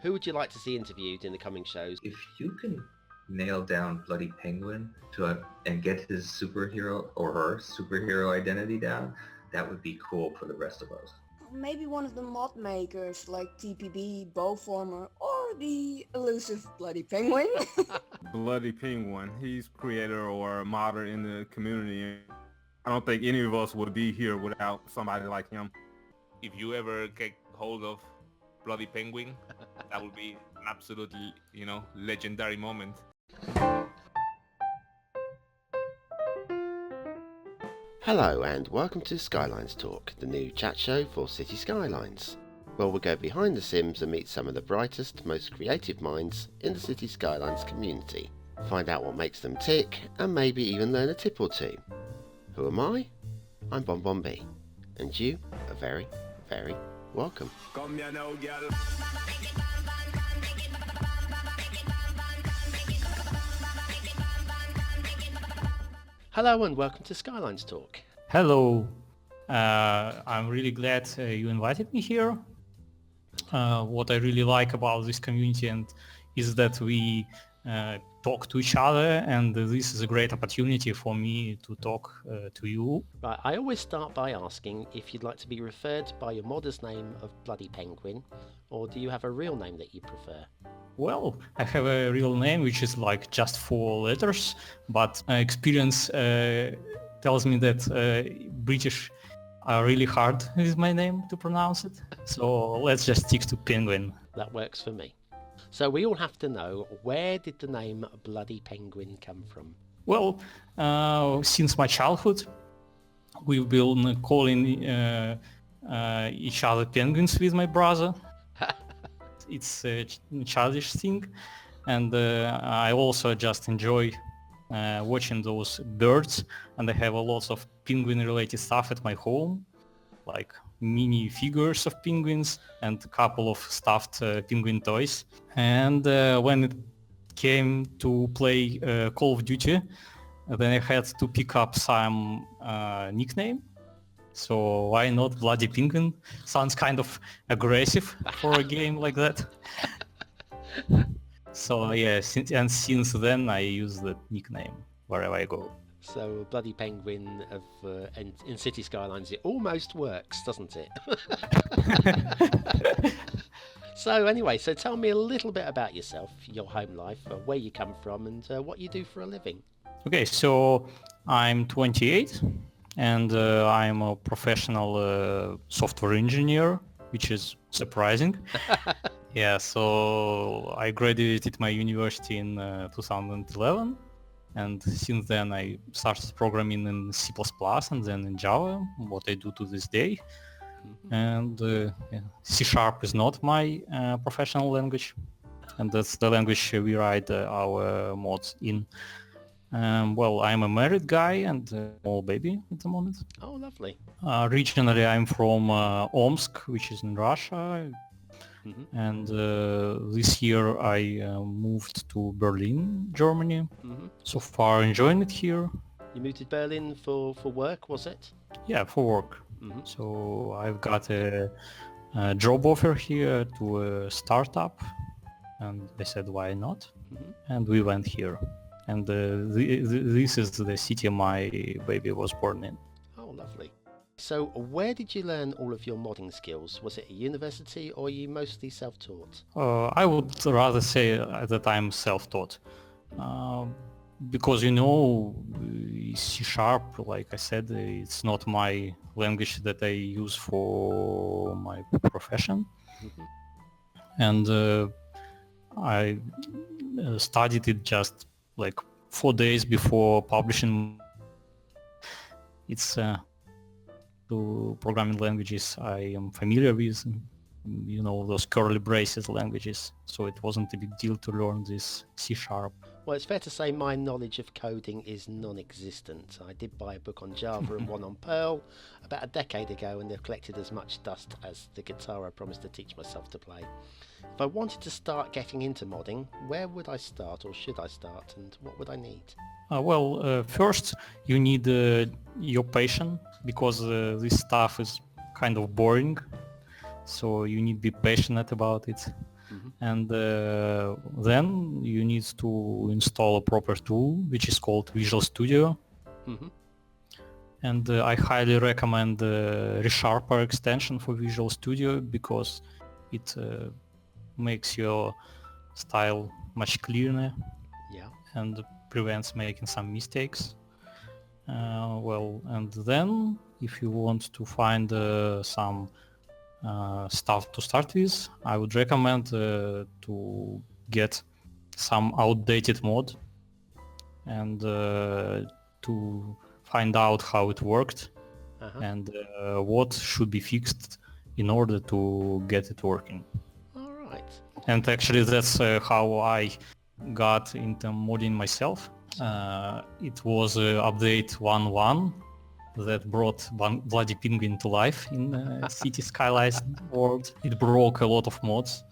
Who would you like to see interviewed in the coming shows? If you can nail down Bloody Penguin and get his superhero or her superhero identity down, that would be cool for the rest of us. Maybe one of the mod makers like TPB, Bowformer, or the elusive Bloody Penguin. Bloody Penguin. He's creator or modder in the community. I don't think any of us would be here without somebody like him. If you ever get hold of Bloody Penguin, that would be an absolutely, legendary moment. Hello and welcome to Skylines Talk, the new chat show for Cities Skylines, where we'll go behind the Sims and meet some of the brightest, most creative minds in the Cities Skylines community. Find out what makes them tick and maybe even learn a tip or two. Who am I? I'm Bon B, and you are very, very welcome. Come here now, girl. Hello and welcome to Skylines Talk. Hello. I'm really glad you invited me here. What I really like about this community is that we talk to each other, and this is a great opportunity for me to talk to you. Right, I always start by asking if you'd like to be referred by your modder's name of Bloody Penguin, or do you have a real name that you prefer? Well, I have a real name which is like just 4 letters, but experience tells me that British are really hard with my name to pronounce it. So let's just stick to Penguin. That works for me. So we all have to know, where did the name Bloody Penguin come from? Well, since my childhood, we've been calling each other penguins with my brother. It's a childish thing, and I also just enjoy watching those birds, and I have a lot of penguin-related stuff at my home, like mini figures of penguins and a couple of stuffed penguin toys. And when it came to play Call of Duty, then I had to pick up some nickname. So why not Bloody Penguin? Sounds kind of aggressive for a game like that. So yeah, since then I use that nickname wherever I go. So Bloody Penguin in City Skylines, it almost works, doesn't it? So anyway, so tell me a little bit about yourself, your home life, where you come from, and what you do for a living. Okay, so I'm 28. And I'm a professional software engineer, which is surprising. Yeah, so I graduated my university in 2011, and since then I started programming in C++ and then in Java, what I do to this day. And C# is not my professional language, and that's the language we write our mods in. Well, I'm a married guy and a small baby at the moment. Oh, lovely. Originally, I'm from Omsk, which is in Russia. Mm-hmm. And this year I moved to Berlin, Germany. Mm-hmm. So far, enjoying it here. You moved to Berlin for work, was it? Yeah, for work. Mm-hmm. So I've got a job offer here to a startup, and I said, why not? Mm-hmm. And we went here. And this is the city my baby was born in. Oh, lovely. So where did you learn all of your modding skills? Was it a university or are you mostly self-taught? I would rather say that I'm self-taught. Because, C#, like I said, it's not my language that I use for my profession. Mm-hmm. And I studied it just like 4 days before publishing. It's the programming languages I am familiar with, those curly braces languages, so it wasn't a big deal to learn this C#. Well, it's fair to say my knowledge of coding is non-existent. I did buy a book on Java and one on Perl about a decade ago, and they've collected as much dust as the guitar I promised to teach myself to play. If I wanted to start getting into modding, where would I start, or should I start, and what would I need? First you need your passion, because this stuff is kind of boring, so you need to be passionate about it. Mm-hmm. and then you need to install a proper tool which is called Visual Studio. Mhm. And I highly recommend the ReSharper extension for Visual Studio because it makes your style much clearer Yeah. and prevents making some mistakes. Well, and then if you want to find some stuff to start with, I would recommend to get some outdated mod and to find out how it worked Uh-huh. and what should be fixed in order to get it working. All right. And actually that's how I got into modding myself. It was update 1.1 that brought Bloody Penguin to life in Cities Skylines world. It broke a lot of mods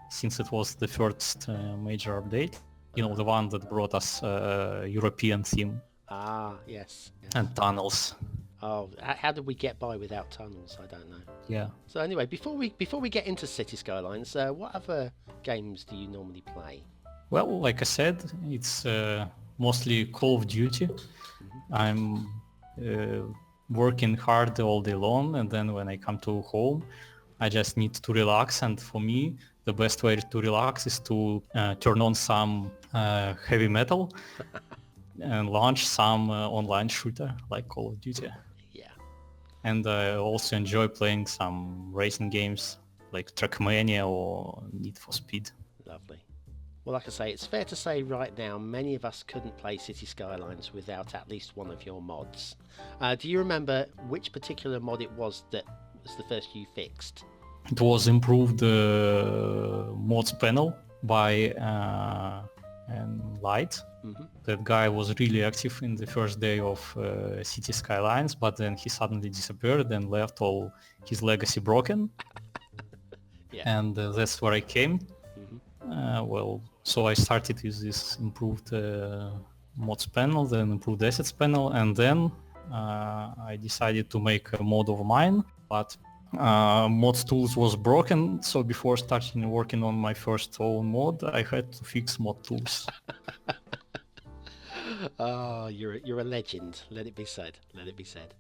since it was the first major update. You know, the one that brought us European theme Ah, yes. and tunnels. Oh, how did we get by without tunnels? I don't know. Yeah. So anyway, before we get into City Skylines, what other games do you normally play? Well, like I said, it's mostly Call of Duty. I'm working hard all day long, and then when I come to home, I just need to relax. And for me, the best way to relax is to turn on some heavy metal and launch some online shooter like Call of Duty. Yeah. And I also enjoy playing some racing games like Trackmania or Need for Speed. Lovely. Well, like I say, it's fair to say right now, many of us couldn't play City Skylines without at least one of your mods. Do you remember which particular mod it was that was the first you fixed? It was improved mods panel by Light. Mm-hmm. That guy was really active in the first day of City Skylines, but then he suddenly disappeared and left all his legacy broken. Yeah. And that's where I came. Mm-hmm. Well, so I started with this improved mods panel, then improved assets panel, and then I decided to make a mod of mine, but mods tools was broken, so before starting working on my first own mod, I had to fix mod tools. Oh, you're a legend. Let it be said. Let it be said.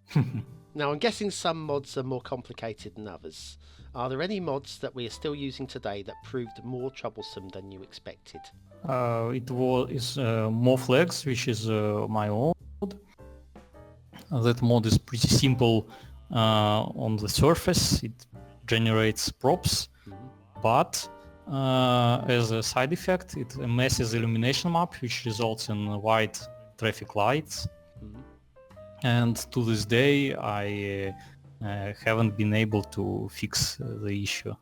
Now, I'm guessing some mods are more complicated than others. Are there any mods that we are still using today that proved more troublesome than you expected? It is MoFlex, which is my own mod. That mod is pretty simple on the surface. It generates props, but as a side effect, it messes the illumination map, which results in white traffic lights. And to this day, I haven't been able to fix the issue.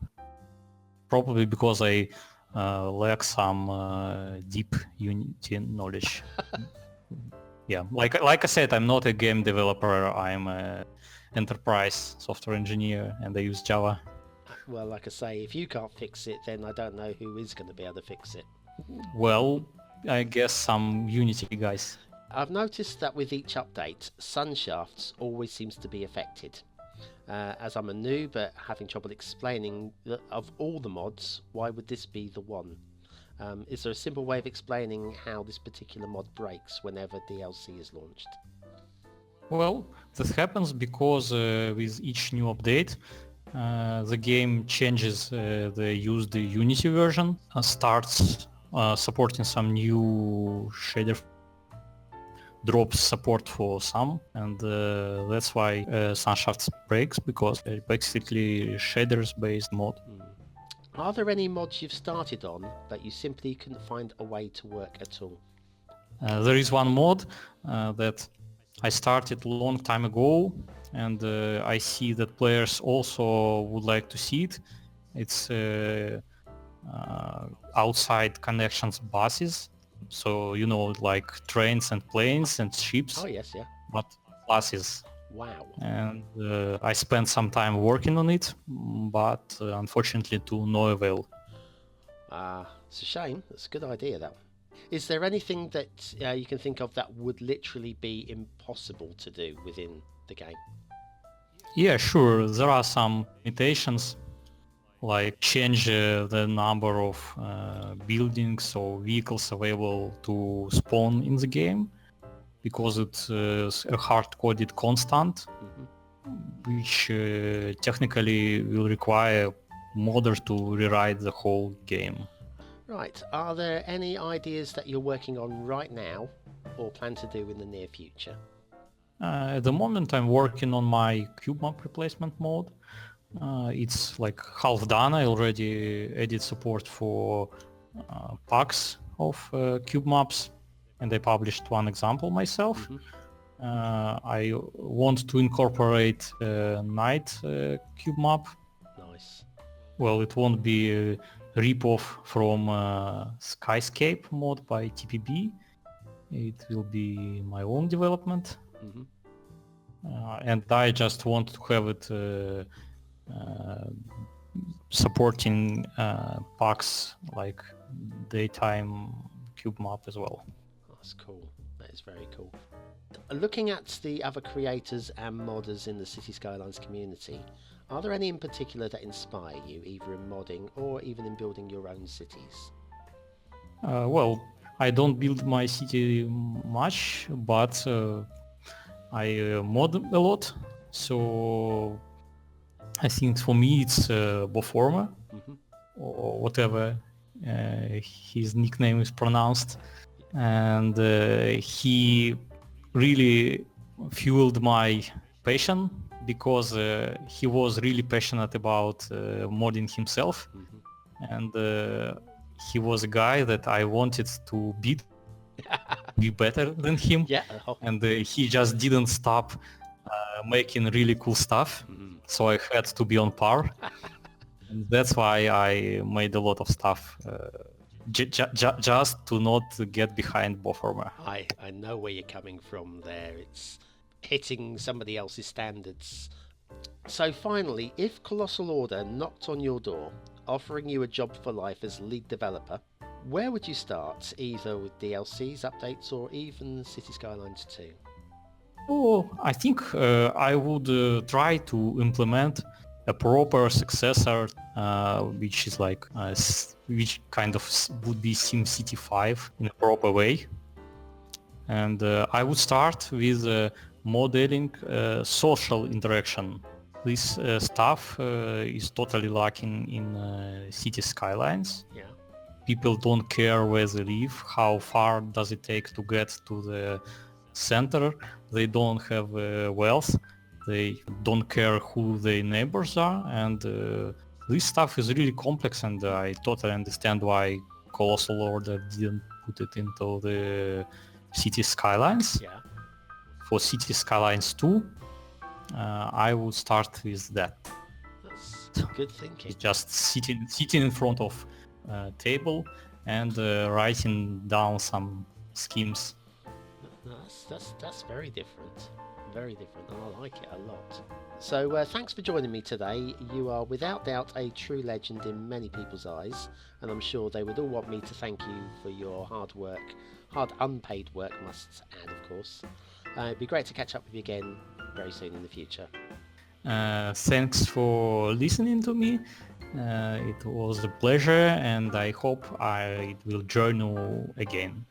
Probably because I lack some deep Unity knowledge. Yeah, like I said, I'm not a game developer. I'm an enterprise software engineer, and I use Java. Well, like I say, if you can't fix it, then I don't know who is going to be able to fix it. Well, I guess some Unity guys. I've noticed that with each update, Sunshafts always seems to be affected. As I'm a noob at having trouble explaining that of all the mods, why would this be the one? Is there a simple way of explaining how this particular mod breaks whenever DLC is launched? Well, this happens because with each new update, the game changes the used Unity version, starts supporting some new shader, drops support for some, and that's why Sunshafts breaks, because it's basically shaders based mod. Are there any mods you've started on that you simply couldn't find a way to work at all? There is one mod that I started a long time ago, and I see that players also would like to see it. It's outside connections buses, so you know, like trains and planes and ships. Oh yes, yeah. But buses. Wow. And I spent some time working on it, but unfortunately to no avail. It's a shame. That's a good idea, that one. Is there anything that you can think of that would literally be impossible to do within the game? Yeah, sure. There are some limitations, like change the number of buildings or vehicles available to spawn in the game, because it's a hard-coded constant, which technically will require modders to rewrite the whole game. Right. Are there any ideas that you're working on right now or plan to do in the near future? At the moment I'm working on my cube map replacement mode. It's like half done. I already added support for packs of cube maps, and I published one example myself. I want to incorporate night cube map. Nice. Well, it won't be a rip-off from Skyscape mod by TPB. It will be my own development. And I just want to have it supporting packs like daytime cube map as well. That's cool. That is very cool. Looking at the other creators and modders in the Cities Skylines community, are there any in particular that inspire you, either in modding or even in building your own cities? Well, I don't build my city much, but I mod a lot, so I think for me it's Boforma, or whatever his nickname is pronounced, and he really fueled my passion, because he was really passionate about modding himself, and he was a guy that I wanted to beat, be better than him, and he just didn't stop making really cool stuff, so I had to be on par. And that's why I made a lot of stuff just to not get behind Boforma. I know where you're coming from there. It's hitting somebody else's standards. So finally, if Colossal Order knocked on your door, offering you a job for life as lead developer, where would you start, either with DLCs, updates, or even Cities Skylines 2? Oh, I think I would try to implement a proper successor, which is like which kind of would be SimCity 5 in a proper way. And I would start with modeling social interaction. This stuff is totally lacking in Cities Skylines. Yeah. People don't care where they live, how far does it take to get to the center. They don't have wealth. They don't care who their neighbors are, and this stuff is really complex, and I totally understand why Colossal Order didn't put it into the Cities Skylines. Yeah. For Cities Skylines 2, I would start with that. That's good thinking. Just sitting in front of a table and writing down some schemes. That's very different. Very different, and I like it a lot. So thanks for joining me today. You are without doubt a true legend in many people's eyes, and I'm sure they would all want me to thank you for your hard work, hard unpaid work, must add, of course. It'd be great to catch up with you again very soon in the future. Thanks for listening to me. It was a pleasure, and I hope I will join you again.